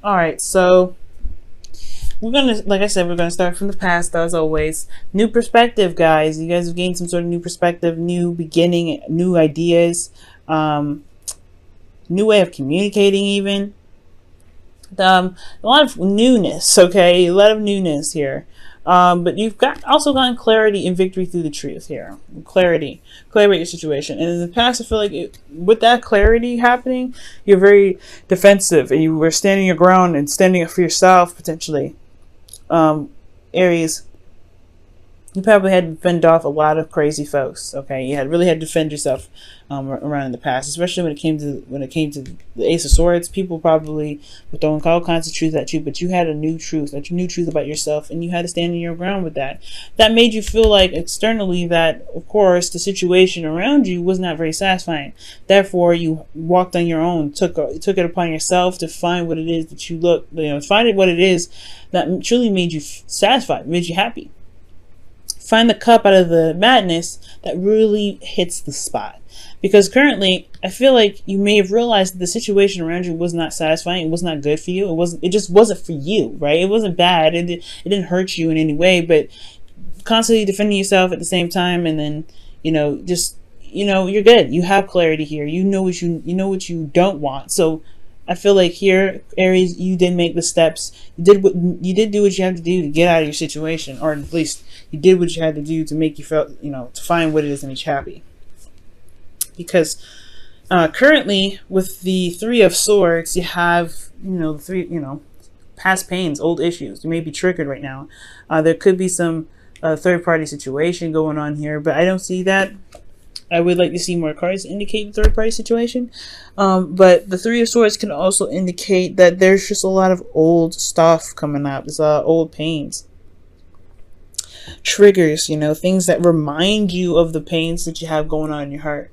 All right, so we're gonna, like I said, we're gonna start from the past as always. New perspective, guys. You guys have gained some sort of new perspective, new beginning, new ideas, new way of communicating, even. A lot of newness. Okay, a lot of newness here. But you've also gotten clarity and victory through the truth here. Clarity about your situation. And in the past, I feel like with that clarity happening, you're very defensive and you were standing your ground and standing up for yourself potentially. Aries, you probably had to fend off a lot of crazy folks. Okay, you really had to defend yourself around in the past, especially when it came to the Ace of Swords. People probably were throwing all kinds of truth at you, but you had a new truth about yourself, and you had to stand in your ground with that. That made you feel like externally that, of course, the situation around you was not very satisfying. Therefore, you walked on your own, took it upon yourself to find what it is that find what it is that truly made you satisfied, made you happy. Find the cup out of the madness that really hits the spot. Because currently, I feel like you may have realized that the situation around you was not satisfying. It was not good for you. It just wasn't for you, right? It wasn't bad. It didn't hurt you in any way, but constantly defending yourself at the same time, and then, you're good. You have clarity here. You know what you don't want. So I feel like here, Aries, you did make the steps. You did do what you have to do to get out of your situation, or at least you did what you had to do to make you feel, to find what it is that makes you happy. Because currently, with the Three of Swords, you have, past pains, old issues. You may be triggered right now. There could be some third-party situation going on here, but I don't see that. I would like to see more cards indicate the third-party situation. But the Three of Swords can also indicate that there's just a lot of old stuff coming up. There's old pains. Triggers, things that remind you of the pains that you have going on in your heart.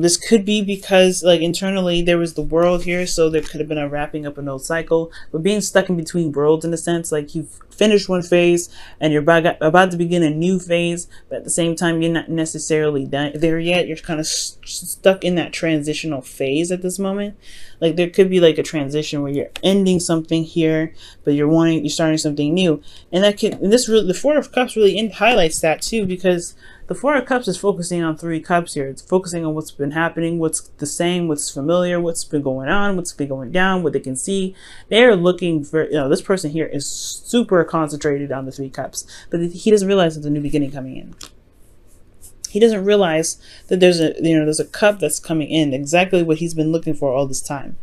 This could be because, internally there was the world here, so there could have been a wrapping up an old cycle, but being stuck in between worlds, in a sense, like you've finished one phase and you're about to begin a new phase, but at the same time you're not necessarily done there yet. You're kind of stuck in that transitional phase at this moment. Like there could be like a transition where you're ending something here, but you're starting something new, and the Four of Cups really highlights that too, because the Four of Cups is focusing on Three Cups here. It's focusing on what's been happening, what's the same, what's familiar, what's been going on, what's been going down, what they can see. They're looking for, this person here is super concentrated on the Three Cups, but he doesn't realize there's a new beginning coming in. He doesn't realize that there's a cup that's coming in, exactly what he's been looking for all this time.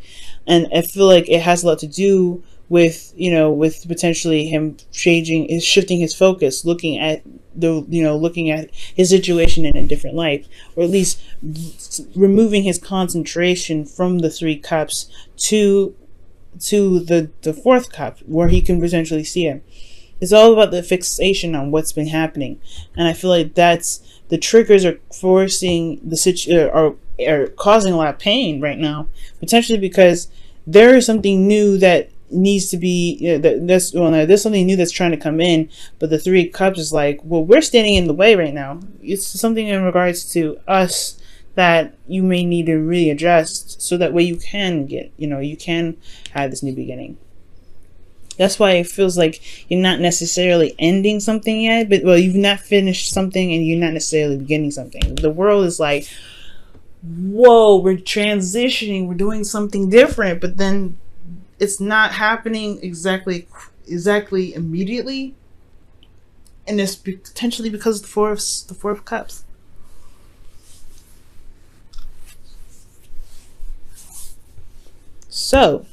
And I feel like it has a lot to do with potentially him shifting his focus, looking at his situation in a different light, or at least removing his concentration from the Three Cups to the fourth cup, where he can potentially see it. It's all about the fixation on what's been happening, and I feel like that's the triggers are forcing are causing a lot of pain right now, potentially because there is something new that needs to be there's something new that's trying to come in, but the Three Cups is like, well, we're standing in the way right now. It's something in regards to us that you may need to really adjust, so that way you can get you can have this new beginning. That's why it feels like you're not necessarily ending something yet, but you've not finished something and you're not necessarily beginning something. The world is like, whoa, we're transitioning, we're doing something different, but then it's not happening exactly immediately, and it's potentially because of the Four of Cups. So,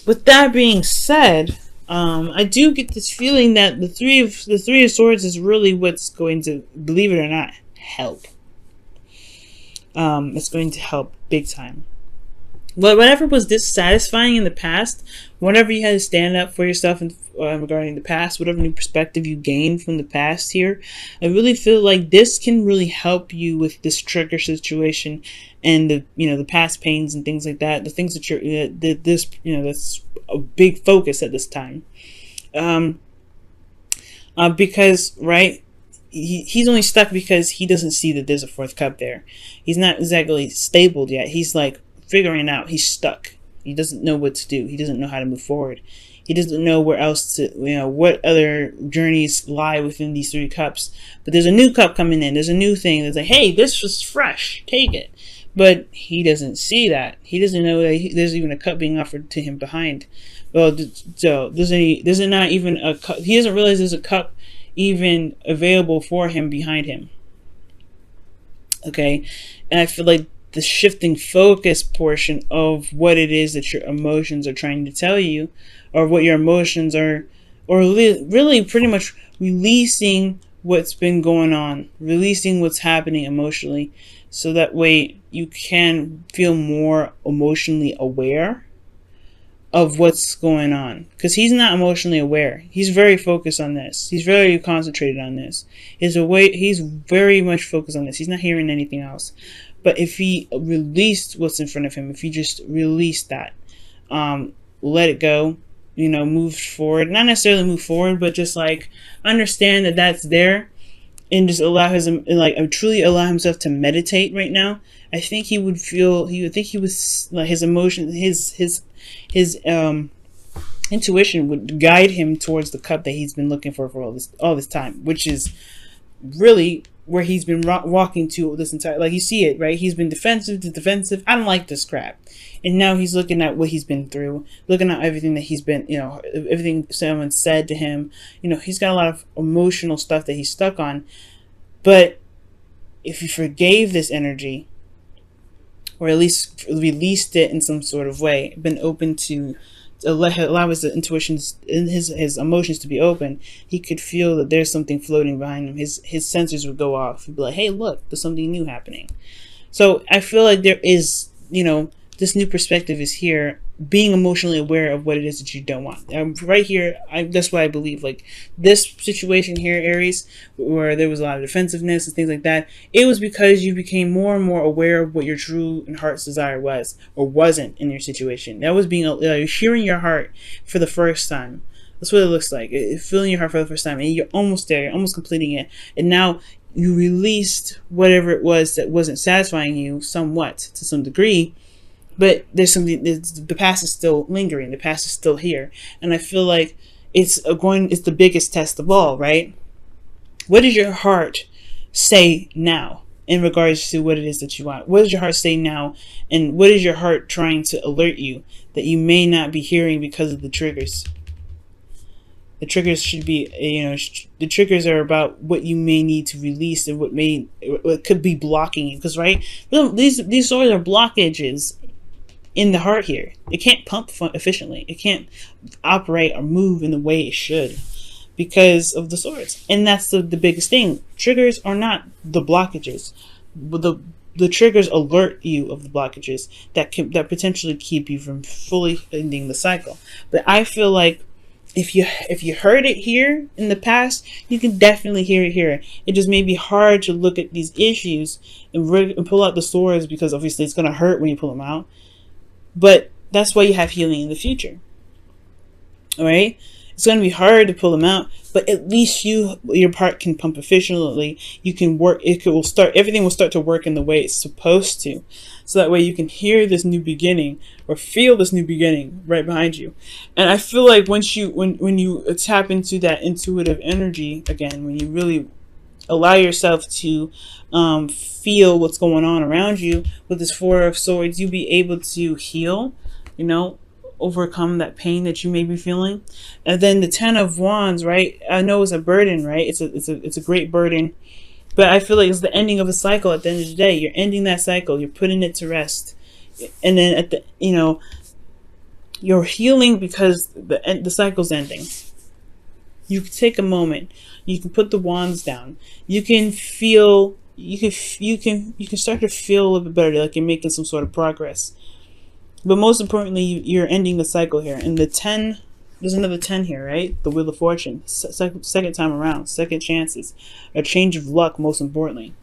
with that being said, I do get this feeling that the Three of Swords is really what's going to, believe it or not, help. It's going to help big time. Whatever was dissatisfying in the past, whenever you had to stand up for yourself regarding the past, whatever new perspective you gained from the past here, I really feel like this can really help you with this trigger situation and the past pains and things like that. The things that that's a big focus at this time, because he's only stuck because he doesn't see that there's a fourth cup there. He's not exactly stable yet. He's like figuring it out. He's stuck. He doesn't know what to do. He doesn't know how to move forward. He doesn't know where else to, what other journeys lie within these 3 cups. But there's a new cup coming in. There's a new thing that's like, hey, this was fresh. Take it. But he doesn't see that. He doesn't know that there's even a cup being offered to him behind. Well, so there's not even a cup. He doesn't realize there's a cup even available for him behind him. Okay, and I feel like the shifting focus portion of what it is that your emotions are trying to tell you, or what your emotions are, or really pretty much releasing what's been going on, releasing what's happening emotionally, so that way you can feel more emotionally aware of what's going on. Because he's not emotionally aware. He's very focused on this. He's very concentrated on this. He's very much focused on this. He's not hearing anything else. But if he released what's in front of him, if he just released that, let it go, move forward. Not necessarily move forward, but just like understand that that's there, and just truly allow himself to meditate right now. I think he would like his emotion, his intuition would guide him towards the cup that he's been looking for all this time, which is really where he's been walking to this entire, like, you see it, right? He's been defensive to defensive. I don't like this crap. And now he's looking at what he's been through, looking at everything that he's been, everything someone said to him. He's got a lot of emotional stuff that he's stuck on. But if he forgave this energy, or at least released it in some sort of way, been open to allow his intuitions and his emotions to be open, he could feel that there's something floating behind him. His sensors would go off. He'd be like, hey, look, there's something new happening. So I feel like there is, this new perspective is here, being emotionally aware of what it is that you don't want. Right here, that's why I believe, like, this situation here, Aries, where there was a lot of defensiveness and things like that, it was because you became more and more aware of what your true and heart's desire was, or wasn't, in your situation. That was being hearing your heart for the first time. That's what it looks like. Feeling your heart for the first time, and you're almost there. You're almost completing it, and now you released whatever it was that wasn't satisfying you, somewhat, to some degree. But there's something. The past is still lingering. The past is still here, and I feel like it's the biggest test of all, right? What does your heart say now in regards to what it is that you want? What does your heart say now, and what is your heart trying to alert you that you may not be hearing because of the triggers? The triggers should be, the triggers are about what you may need to release and what could be blocking you. Because, right, these swords are blockages in the heart here. It can't pump efficiently. It can't operate or move in the way it should because of the swords. And that's the biggest thing. Triggers are not the blockages. The triggers alert you of the blockages that potentially keep you from fully ending the cycle. But I feel like if you heard it here in the past, you can definitely hear it here. It just may be hard to look at these issues and pull out the swords, because obviously it's going to hurt when you pull them out. But that's why you have healing in the future. All right? It's going to be hard to pull them out, but at least your part can pump efficiently. You can work. Everything will start to work in the way it's supposed to. So that way you can hear this new beginning or feel this new beginning right behind you. And I feel like when you tap into that intuitive energy again, when you really allow yourself to feel what's going on around you with this Four of Swords, you'll be able to heal, overcome that pain that you may be feeling. And then the Ten of Wands, right? I know it's a burden, right? It's a great burden, but I feel like it's the ending of a cycle. At the end of the day, you're ending that cycle. You're putting it to rest, and then you're healing because the cycle's ending. You can take a moment. You can put the wands down. You can feel. You can start to feel a little bit better, like you're making some sort of progress. But most importantly, you're ending the cycle here. And the 10, there's another 10 here, right? The Wheel of Fortune. Second time around. Second chances. A change of luck, most importantly.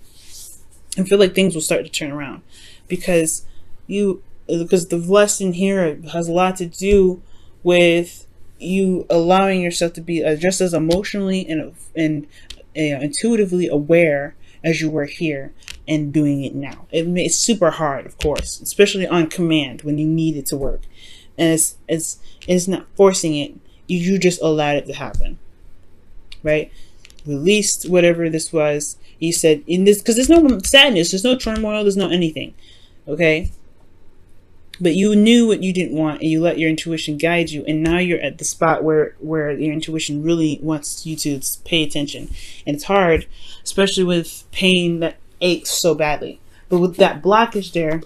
I feel like things will start to turn around. Because the lesson here has a lot to do with you allowing yourself to be just as emotionally and intuitively aware as you were here. and doing it now. It's super hard, of course, especially on command when you need it to work. And it's not forcing it. You just allowed it to happen, right? Released whatever this was. You said in this, because there's no sadness, there's no turmoil, there's no anything, okay? But you knew what you didn't want, and you let your intuition guide you, and now you're at the spot where your intuition really wants you to pay attention. And it's hard, especially with pain that aches so badly. But with that blockage there,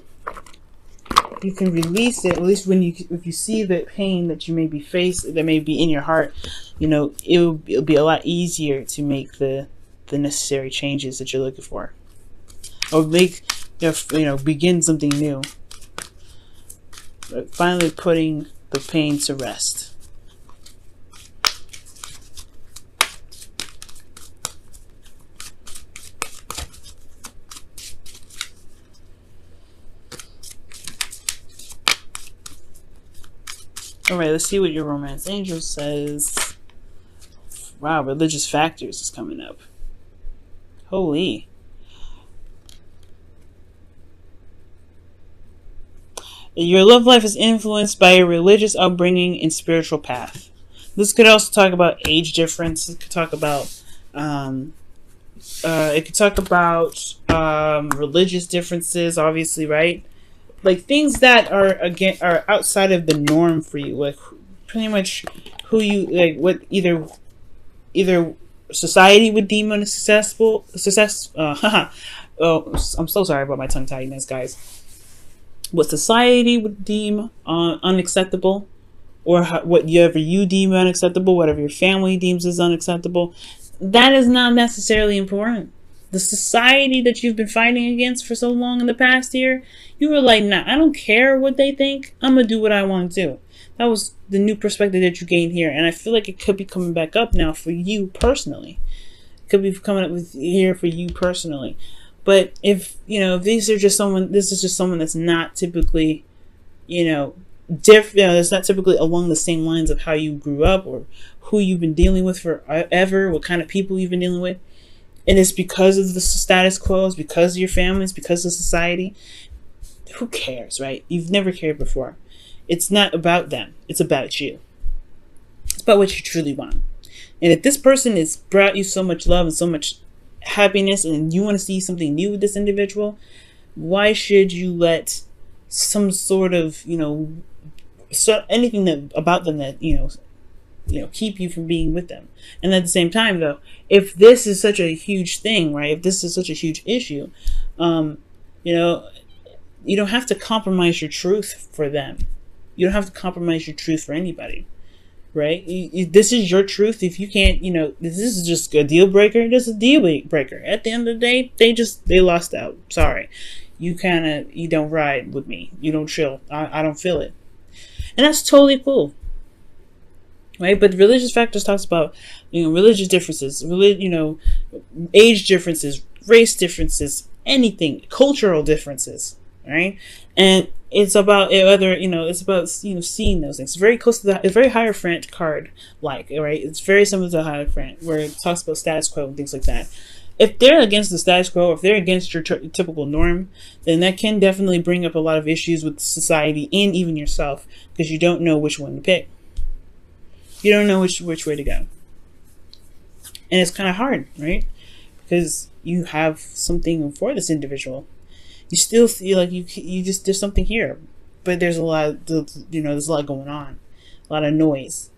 you can release it. At least if you see the pain that you may be facing, that may be in your heart, it'll be a lot easier to make the necessary changes that you're looking for, or begin something new. But finally putting the pain to rest. Alright, let's see what your romance angel says. Wow, religious factors is coming up. Holy. Your love life is influenced by your religious upbringing and spiritual path. This could also talk about age difference. It could talk about religious differences, obviously, right? Like things that are outside of the norm for you, like pretty much who you like, what either society would deem success. Oh, I'm so sorry about my tongue tidiness, guys. What society would deem unacceptable, or whatever you deem unacceptable, whatever your family deems is unacceptable, that is not necessarily important. The society that you've been fighting against for so long in the past year, you were like, nah, I don't care what they think. I'm going to do what I want to do. That was the new perspective that you gained here. And I feel like it could be coming back up now for you personally. It could be coming up here for you personally. But if this is just someone that's not typically, different, that's not typically along the same lines of how you grew up or who you've been dealing with forever, what kind of people you've been dealing with. And it's because of the status quo, it's because of your family, it's because of society. Who cares, right? You've never cared before. It's not about them. It's about you. It's about what you truly want. And if this person has brought you so much love and so much happiness, and you want to see something new with this individual, why should you let some sort of anything about them that keep you from being with them? And at the same time, though, if this is such a huge thing, right, if this is such a huge issue, you don't have to compromise your truth for them. You don't have to compromise your truth for anybody. Right? This is your truth. If you can't, this is just a deal breaker. This is a deal breaker. At the end of the day, they lost out. Sorry. You don't ride with me. You don't chill. I don't feel it. And that's totally cool. Right? But religious factors talks about, religious differences, age differences, race differences, anything, cultural differences. Right? And it's about seeing those things. It's very close to it's very Hierophant card right? It's very similar to Hierophant, where it talks about status quo and things like that. If they're against the status quo, if they're against your typical norm, then that can definitely bring up a lot of issues with society and even yourself, because you don't know which one to pick. You don't know which way to go. And it's kind of hard, right? Because you have something for this individual. You still feel like there's something here, but there's a lot, there's a lot going on, a lot of noise.